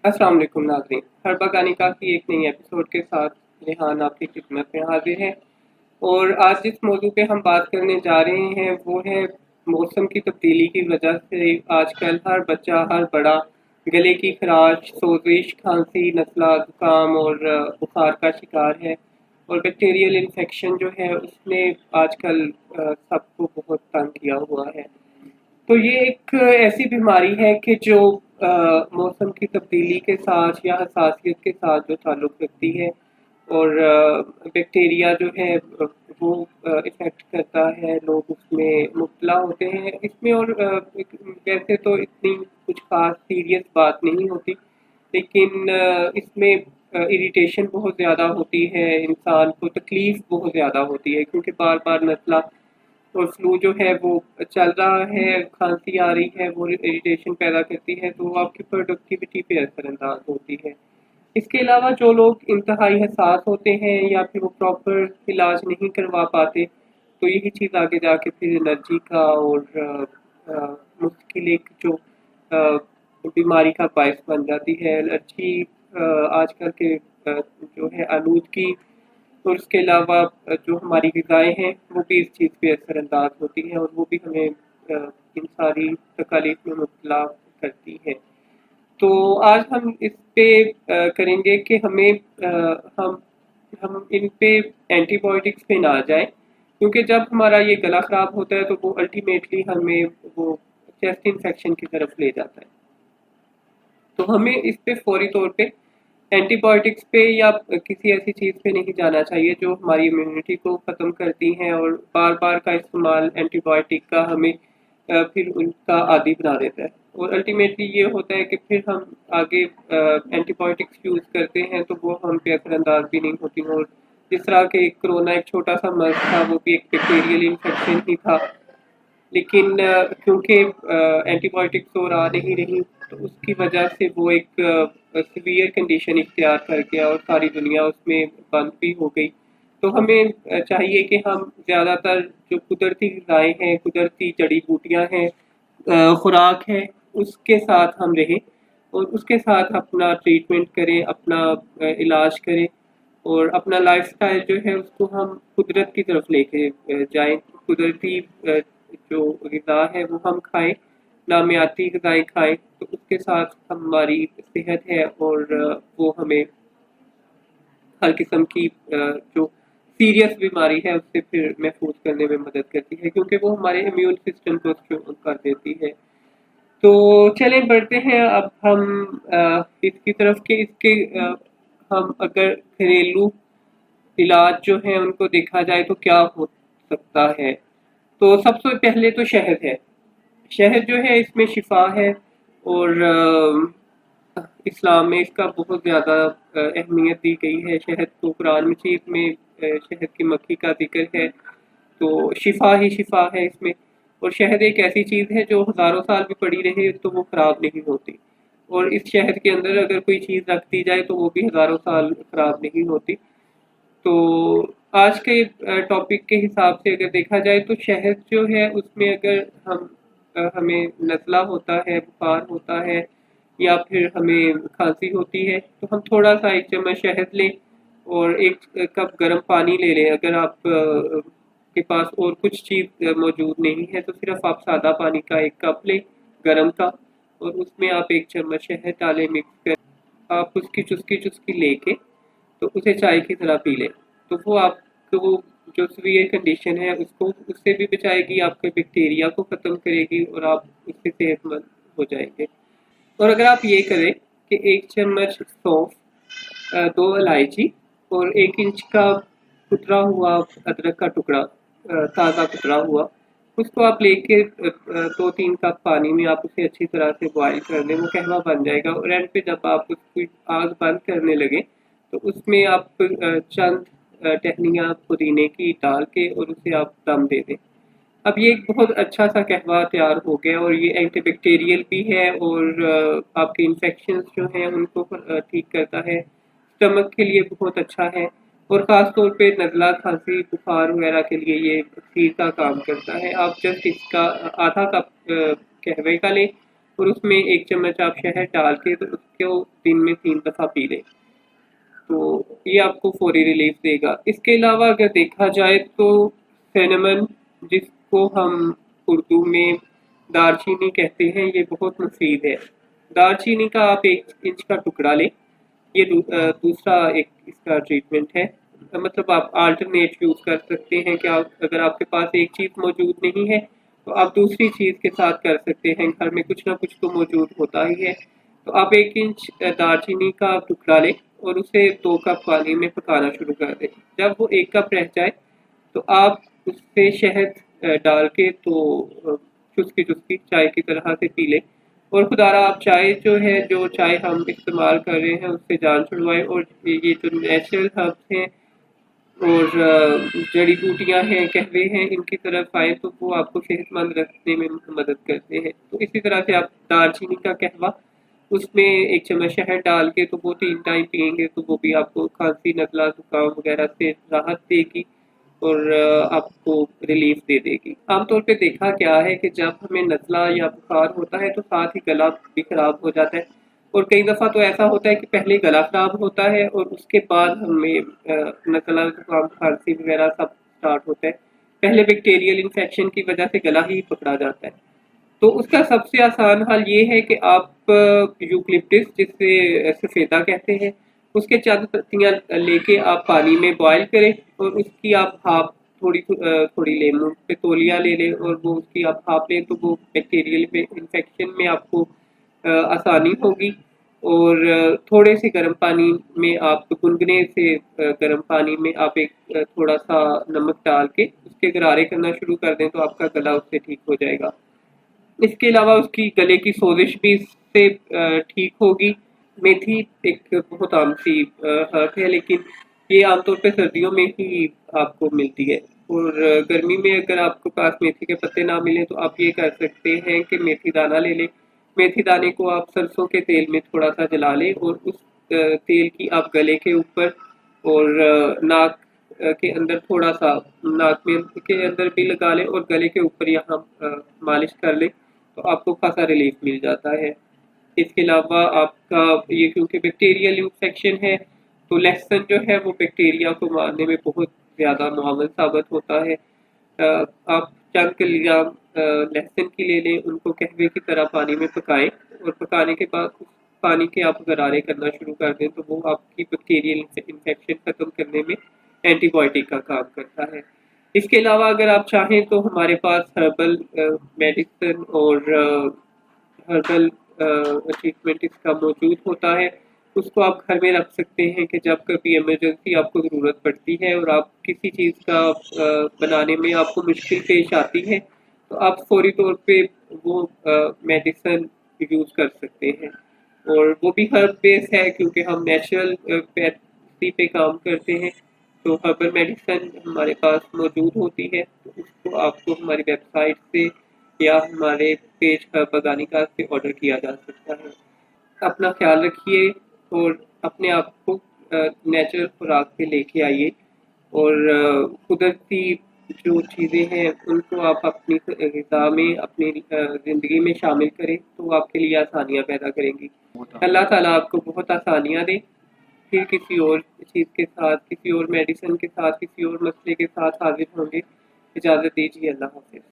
अस्सलाम वालेकुम नाज़रीन। हर बगानिका की एक नई एपिसोड के साथ रेहान आपकी खिदमत में हाजिर है। और आज जिस मौजू पे हम बात करने जा रहे हैं वो है मौसम की तब्दीली की वजह से आजकल हर बच्चा, हर बड़ा गले की खराश, सोजिश, खांसी, नज़ला, ज़ुकाम और बुखार का शिकार है। और बैक्टीरियल इन्फेक्शन जो है उसने आजकल सबको बहुत तंग किया हुआ है। तो ये एक ऐसी बीमारी है कि जो मौसम की तब्दीली के साथ या हसासियत के साथ जो ताल्लुक़ रखती है। और बैक्टीरिया जो है वो इफ़ेक्ट करता है, लोग उसमें मुब्तला होते हैं इसमें। और वैसे तो इतनी कुछ ख़ास सीरियस बात नहीं होती, लेकिन इसमें इरिटेशन बहुत ज़्यादा होती है, इंसान को तकलीफ़ बहुत ज़्यादा होती है क्योंकि बार-बार नज़ला और फ्लू जो है वो चल रहा है, खांसी आ रही है, वो इरिटेशन पैदा करती है, तो वो आपकी प्रोडक्टिविटी पे असरअंदाज होती है। इसके अलावा जो लोग इंतहाई हसास होते हैं या फिर वो प्रॉपर इलाज नहीं करवा पाते, तो यही चीज़ आगे जाके फिर एलर्जी का और मुश्किल एक जो बीमारी का बायस बन जाती है। एलर्जी आजकल के जो है आलूदगी और उसके अलावा जो हमारी ग़िज़ाएँ हैं, वो भी इस चीज़ पे असरअंदाज़ होती हैं और वो भी हमें इन सारी तकालीफ में मुब्तला करती हैं। तो आज हम इस पे करेंगे कि हम इन पे एंटीबायोटिक्स पे ना जाएँ, क्योंकि जब हमारा ये गला ख़राब होता है तो वो अल्टीमेटली हमें वो चेस्ट इन्फेक्शन की तरफ ले जाता है। तो हमें इस पे फ़ौरी तौर पे एंटीबायोटिक्स पे या किसी ऐसी चीज़ पे नहीं जाना चाहिए जो हमारी इम्यूनिटी को ख़त्म करती हैं। और बार-बार का इस्तेमाल एंटीबायोटिक का हमें फिर उनका आदी बना देता है। और अल्टीमेटली ये होता है कि फिर हम आगे एंटीबायोटिक्स यूज़ करते हैं तो वो हम पे असरअंदाज भी नहीं होती। और जिस तरह के कोरोना एक छोटा-सा मर्ज़ था, वो भी एक बैक्टीरियल इन्फेक्शन ही था। लेकिन क्योंकि एंटीबायोटिक्स और आ नहीं रही, तो उसकी वजह से वो एक सीवियर कंडीशन इख्तियार कर गया और सारी दुनिया उसमें बंद भी हो गई। तो हमें चाहिए कि हम ज़्यादातर जो कुदरती ग़िज़ाएँ हैं, कुदरती जड़ी-बूटियाँ हैं, खुराक है, उसके साथ हम रहें और उसके साथ अपना ट्रीटमेंट करें, अपना इलाज करें और अपना लाइफ़स्टाइल जो है उसको हम कुदरत की तरफ लेके जाएँ। कुदरती जो ग़िज़ा है वो हम खाएँ, नामियाती ग़िज़ाएँ खाएँ, तो उसके साथ हमारी सेहत है और वो हमें हर किस्म की जो सीरियस बीमारी है उससे फिर महफूज करने में मदद करती है, क्योंकि वो हमारे इम्यून सिस्टम को स्ट्रॉन्ग कर देती है। तो चलें बढ़ते हैं अब हम इसकी तरफ कि इसके हम अगर घरेलू इलाज जो हैं उनको देखा जाए तो क्या हो सकता है। तो सबसे पहले तो शहद है। शहद जो है इसमें शिफा है और इस्लाम में इसका बहुत ज़्यादा अहमियत दी गई है। शहद को कुरान मजीद में शहद की मक्खी का ज़िक्र है, तो शिफा ही शिफा है इसमें। और शहद एक ऐसी चीज़ है जो हज़ारों साल भी पड़ी रहे तो वो ख़राब नहीं होती। और इस शहद के अंदर अगर कोई चीज़ रख दी जाए तो वो भी हज़ारों साल ख़राब नहीं होती। तो आज के टॉपिक के हिसाब से अगर देखा जाए तो शहद जो है उसमें अगर हमें नज़ला होता है, बुखार होता है या फिर हमें खांसी होती है, तो हम थोड़ा सा 1 चम्मच शहद लें और 1 कप गर्म पानी ले लें। अगर आप के पास और कुछ चीज़ मौजूद नहीं है तो सिर्फ आप सादा पानी का 1 कप लें गर्म का, और उसमें आप 1 चम्मच शहद डालें, मिक्स कर आप उसकी चुस्की-चुस्की लेके तो उसे चाय की तरह पी लें। तो वो आपको वो जो सीवियर कंडीशन है उसको उससे भी बचाएगी, आपके बैक्टीरिया को ख़त्म करेगी और आप उससे सेहतमंद हो जाएँगे। और अगर आप ये करें कि 1 चम्मच सौंफ, 2 इलायची और 1 इंच का कुतरा हुआ अदरक का टुकड़ा, ताज़ा कुतरा हुआ, उसको आप लेके 2-3 कप पानी में आप उसे अच्छी तरह से बॉयल कर लें, वो कहवा बन जाएगा। और एंड पे जब आप उसकी आग बंद करने लगें तो उसमें आप चंद टहनियाँ पुदीने की डाल के और उसे आप दम दे दें। अब ये एक बहुत अच्छा सा कहवा तैयार हो गया और ये एंटीबैक्टीरियल भी है और आपके इन्फेक्शंस जो हैं उनको ठीक करता है। स्टमक के लिए बहुत अच्छा है और ख़ास तौर पे नज़ला, खांसी, बुखार वगैरह के लिए ये खीर का काम करता है। आप जस्ट इसका आधा कप कहवे का लें और उसमें 1 चम्मच आप शहद डाल के तो उसको दिन में 3 दफ़ा पी लें, तो ये आपको फौरी रिलीफ देगा। इसके अलावा अगर देखा जाए तो सिनेमन, जिसको हम उर्दू में दालचीनी कहते हैं, ये बहुत मुफीद है। दालचीनी का आप 1 इंच का टुकड़ा लें, ये दूसरा एक इसका ट्रीटमेंट है। मतलब आप अल्टरनेट यूज़ कर सकते हैं कि आप अगर आपके पास एक चीज़ मौजूद नहीं है तो आप दूसरी चीज़ के साथ कर सकते हैं। घर में कुछ ना कुछ तो मौजूद होता ही है। तो आप 1 इंच दालचीनी का टुकड़ा लें और उसे 2 कप पानी में पकाना शुरू कर दें। जब वो 1 कप रह जाए तो आप उससे शहद डाल के तो चुस्की-चुस्की चाय की तरह से पी लें। और खुदारा आप चाय जो चाय हम इस्तेमाल कर रहे हैं उससे जान छुड़वाएँ, और ये जो नेचुरल हर्ब्स हैं और जड़ी बूटियाँ हैं, कहवे हैं, इनकी तरफ आएँ तो वो आपको सेहतमंद रखने में मदद करते हैं। तो इसी तरह से आप दालचीनी का कहवा, उसमें 1 चम्मच शहद डाल के तो वो 3 टाइम पिएँगे तो वो भी आपको खाँसी, नज़ला, ज़ुकाम वगैरह से राहत देगी और आपको रिलीफ दे देगी। आमतौर पे देखा गया है कि जब हमें नज़ला या बुखार होता है तो साथ ही गला भी खराब हो जाता है, और कई दफ़ा तो ऐसा होता है कि पहले गला खराब होता है और उसके बाद हमें नज़ला, जुकाम, खांसी वगैरह सब स्टार्ट होता है। पहले बैक्टीरियल इन्फेक्शन की वजह से गला ही पकड़ा जाता है। तो उसका सबसे आसान हल ये है कि आप यूकलिप्टस, जिसे सफ़ेदा कहते हैं, उसके चंद पत्तियाँ लेके आप पानी में बॉयल करें और उसकी आप भाप थोड़ी लेमन पे तौलिया ले लें और वो उसकी आप भाप लें तो वो बैक्टीरियल इन्फेक्शन में आपको आसानी होगी। और थोड़े से गर्म पानी में आप गुनगुने से गर्म पानी में आप एक थोड़ा-सा नमक डाल के उसके गरारे करना शुरू कर दें तो आपका गला उससे ठीक हो जाएगा। इसके अलावा उसकी गले की सोजिश भी इससे ठीक होगी। मेथी एक बहुत आम सी हर्ब है, लेकिन ये आमतौर पे सर्दियों में ही आपको मिलती है, और गर्मी में अगर आपके पास मेथी के पत्ते ना मिलें तो आप ये कर सकते हैं कि मेथी दाना ले लें। मेथी दाने को आप सरसों के तेल में थोड़ा-सा जला लें और उस तेल की आप गले के ऊपर और नाक के अंदर थोड़ा-सा नाक में के अंदर भी लगा लें और गले के ऊपर यहाँ मालिश कर लें तो आपको खासा रिलीफ मिल जाता है। इसके अलावा आपका ये क्योंकि बैक्टीरियल इन्फेक्शन है तो लहसुन जो है वो बैक्टीरिया को मारने में बहुत ज़्यादा मुआवन साबित होता है। आप चंद कलियाँ लहसुन की ले लें, उनको कहवे की तरह पानी में पकाएँ और पकाने के बाद उस पानी के आप गरारे करना शुरू कर दें तो वो आपकी बैक्टीरियल इन्फेक्शन ख़त्म करने में एंटीबायोटिक का काम करता है। इसके अलावा अगर आप चाहें तो हमारे पास हर्बल मेडिसिन और हर्बल ट्रीटमेंट इसका मौजूद होता है। उसको आप घर में रख सकते हैं कि जब कभी इमरजेंसी आपको ज़रूरत पड़ती है और आप किसी चीज़ का बनाने में आपको मुश्किल पेश आती है, तो आप फ़ौरी तौर पे वो मेडिसिन यूज़ कर सकते हैं। और वो भी हर्ब बेस है क्योंकि हम नेचुरल पैथी पे काम करते हैं, तो हर्बल मेडिसिन हमारे पास मौजूद होती है, तो उसको आपको हमारी वेबसाइट से या हमारे पेज बगानिका से ऑर्डर किया जा सकता है। अपना ख्याल रखिए और अपने आप को नेचुरल खुराक पे लेके आइए, और कुदरती जो चीज़ें हैं उनको आप अपनी ग़िज़ा में, अपनी ज़िंदगी में शामिल करें तो वो आपके लिए आसानियाँ पैदा करेंगी। अल्लाह ताला आपको बहुत आसानियाँ दे। फिर किसी और चीज़ के साथ, किसी और मेडिसिन के साथ, किसी और मसले के साथ हाज़िर होंगे। इजाज़त दीजिए, अल्लाह हाफ़िज़।